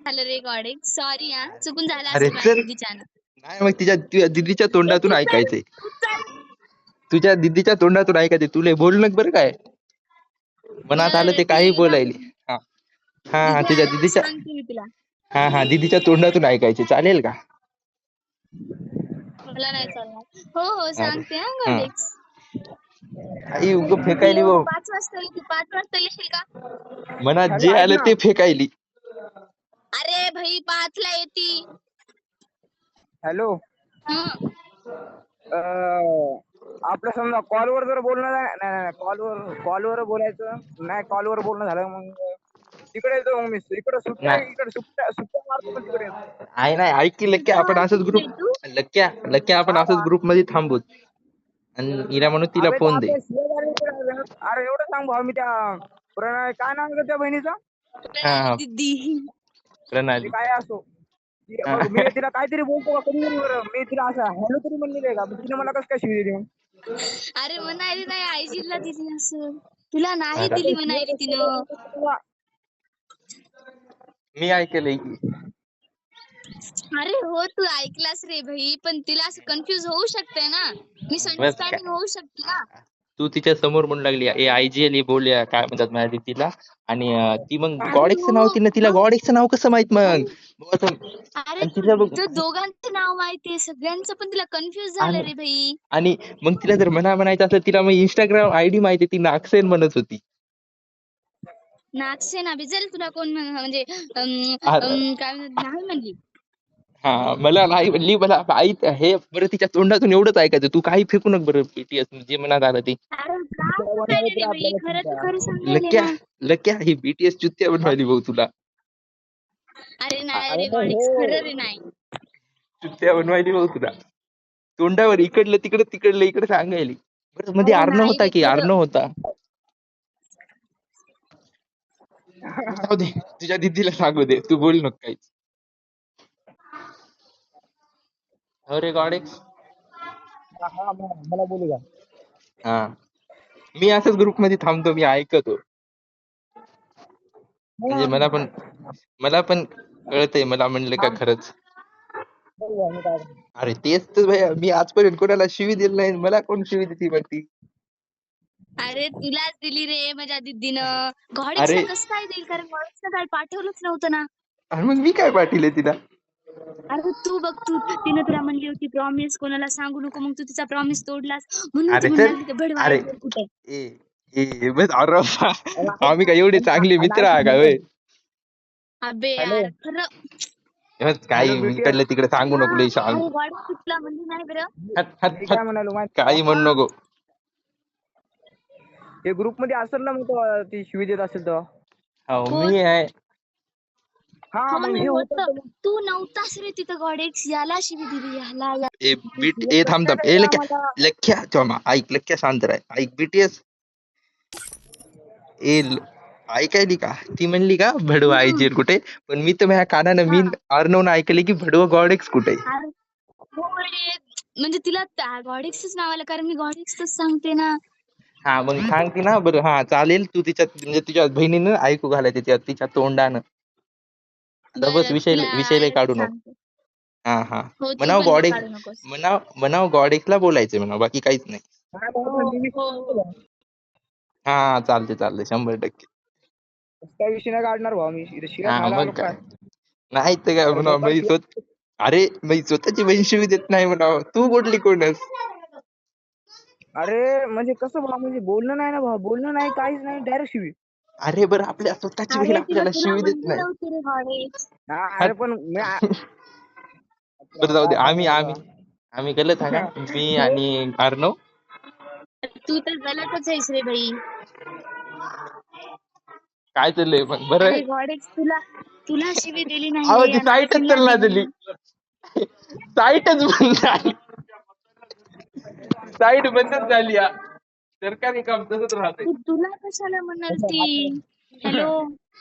झालं recording. Sorry हां. चुकून झालं अरे असेल माझ्या चल. दीदीच्यानं. नाही मग तुझ्या दीदीच्या तोंडातून तू चल, ऐकायचंय. तू चल. तुझ्या दीदीच्या तोंडातून ऐकायचंय. तुले बोल ना बरं काय. मनात आलं बरं ते काही ठीक आहे. बोलायली. हा हा हा दीदी तुझ्या आल्यावर दीदीच्या सांगते मी तुला. हा दीदीच्या तोंडातून ऐकायचे चालेल का? मला नाही चालणार. हो, हो अरे सांगते हां हा गॉडेक्स. आई उग दीदी फेकायली एवढं भाऊ. 5 वाजता येते. 5 वाजता येशील का? मनात हॅलो जे ऐक आलं ना. ते फेकायली. अरे भाई 5 ला येती. हॅलो. हं. आपलं समजा कॉलवर जर बोलणं नाही कॉलवर बोलायचं नाही कॉलवर बोलणं झालं मग तिकडे येतो मग मी इकडे सुट्ट्या मारतो पण तिकडे येतो. नाही ऐक की लक्क्या आपण असंच कुठे ग्रुप आहे तू? लक्क्या आपण हा असंच ग्रुप मध्ये थांबूत आणि हिला म्हणून तिला अबे फोन दे. आपल्या अरे एवढं सांग भाऊ मी त्या प्रणय काय नाव आहे त्या बहिणीचं प्रणाली हा दीदी. ते प्रणाली. काय असो हा. बघ मी तिला काहीतरी बोलतो का कधी बरं मी तिला असं हॅलो तरी म्हणलेलं आहे का मग तिने मला कसं काय शिवी दिली अरे म्हणाली नाही आईजीला दिली असं. तुला नाही अरे दिली म्हणाली तिनं. मी ऐकलंय की. अरे हो तू ऐकलास रे भाई पण तिला असं कन्फ्युज होऊ शकते ना. बस काय मिसअंडरस्टँडिंग होऊ शकते ना. तू तिच्या समोर म्हणू लागली ए आयजीएल बोलूया काय म्हणतात माझ्या दीदीला आणि ती मग अरे गॉडेक्सचं नाव हो तिला बघ गॉडेक्सचं नाव कसं माहित मग अरे अरे आणि तिला बघ तर दोघांचं नाव माहितीये सगळ्यांचं पण तिला कन्फ्युज झालं आणि रे भाई. आणि मग तिला जर म्हणायचं असलं तिला मग इंस्टाग्राम आयडी माहिती ती नागसेन म्हणत होती. नागसेना बिजेल तुला कोण म्हणजे अरे काय नाही म्हणली. हा मला नाही म्हणली मला आई हे बरं तिच्या तोंडातून एवढंच ऐकायचं तू काही फेकू नका बरं बीटीएस जे मनात आलं ते. अरे काय म्हणाली रे भाई खरं तर खरं सांगायले लक्या ना. लक्या ही बीटीएस चुत्या बनवायली भाऊ तुला. अरे नाही अरे रे मग गॉडेक्स खरं रे नाही. चुत्या बनवायली भाऊ तुला. तोंडावर इकडलं इकडे सांगायली. बरं मध्ये अरे अर्णव नाही होता रे की खरं. अर्णव होता. जाऊ दे तुझ्या दीदीला सांगू दे तू बोल नको काहीच. अरे गॉडेक्स. हा मला बोलू का हा मी असंच ग्रुप मध्ये थांबतो मी ऐकतो. म्हणजे मला पण कळतंय मला म्हणलं का खरंच. अरे तेच तर भैया मी आजपर्यंत कोणाला शिवी दिली नाही मला कोण शिवी देते मग ती. अरे तुलाच दिली रे माझ्या दीदीनं. गॉडेक्सला अरे कसं काय देईल कारण गॉडेक्सला काय पाठवलंच नव्हतं ना. मग मी काय पाठीले तिला. अरे तू बघ तू तिने तुला म्हणली होती प्रॉमिस कोणाला सांगू नको मग तू तिचा प्रॉमिस तोडलास म्हणून ती अरे म्हणू चल लागली की भडवा अरे आईडिया कुठे. ए ए बस अरे आम्ही काय एवढे चांगले मित्र आहे का होय. अबे हॅलो यार खरं. बस हॅलो काही बीटीएस इकडलं तिकडे सांगू नको लय सांग. अरे गॉडेक्स तुला म्हणली नाही बरं. मी काय म्हणालो माहिती काही म्हणू नको. हे ग्रुप मध्ये असेल ना मग तो ती शिवी देत असेल तर हो कोण? मी आहे. हा हो मग ना हे होतं होतं. तर मग तू नव्हतास रे तिथं गॉडेक्स याला शिवी दिली याला ए बीट शिव्या ए कसं थांब काय थांब ए द्यायचं लक्या आम्हाला लक्या चोमा ऐक लक्या शांत राह ऐक बीटीएस ए ऐकायली का ती म्हणली का भडवा आयजीएल कुठे पण मी तर माझ्या कानानं मी हा अर्णवनं ऐकले की भडवा गॉडेक्स कुठे. अरे हो रे म्हणजे तिला गॉडेक्सच नाव आलं कारण मी गॉडेक्सच सांगते ना. हा मग सांगते ना बरं हा चालेल तू तिच्या म्हणजे तुझ्या बहिणीनं ऐकू घालायचं तिच्या तोंडानं. आता बस बरं तुला विषय लय आल्यावर काढू नको. सांगते. हा हा हो तू म्हणाव पण लय गॉडेक्स काढू नकोस. म्हणाव गॉडेक्सला बोलायचं म्हणाव बाकी काहीच नाही. हा, हो मग मी हो हो. हा चालते 100%. काय विषय नाही काढणार भाऊ मी इथे शिव्या हा खायला मग आलो काय काय नाही तर काय अरे म्हणाव मोकार शिव्या अरे मी स्वतःची बहीण शिवी देत नाही म्हणाव तू बोलली कोणच. अरे म्हणजे कसं भाऊ म्हणजे बोलणं नाही ना भाऊ बोलणं नाही काहीच नाही डायरेक्ट शिवी अरे बरं आपल्या स्वतःची बहीण अरे तिला आपल्याला तुला शिवी देत म्हणली नाही. नव्हती रे गॉडेक्स. हा हा. अरे पण मी बरं जाऊ दे काय आम्ही सांगायचं आम्ही आम्ही गलत आहे का मी आणि अर्णव. तू तर गलतच आहेस रे भाई. काय चाललंय पण बरं आहे. अरे गॉडेक्स तुला तुला शिवी दिली नाही अहो रे ती आणि साईटच आयजीला चालना दिली. दिली साईटच बंद झाली. साईट बंदच झाली या सरकारी काम तसंच राहतंय. तुला कशाला म्हणाल ती. हॅलो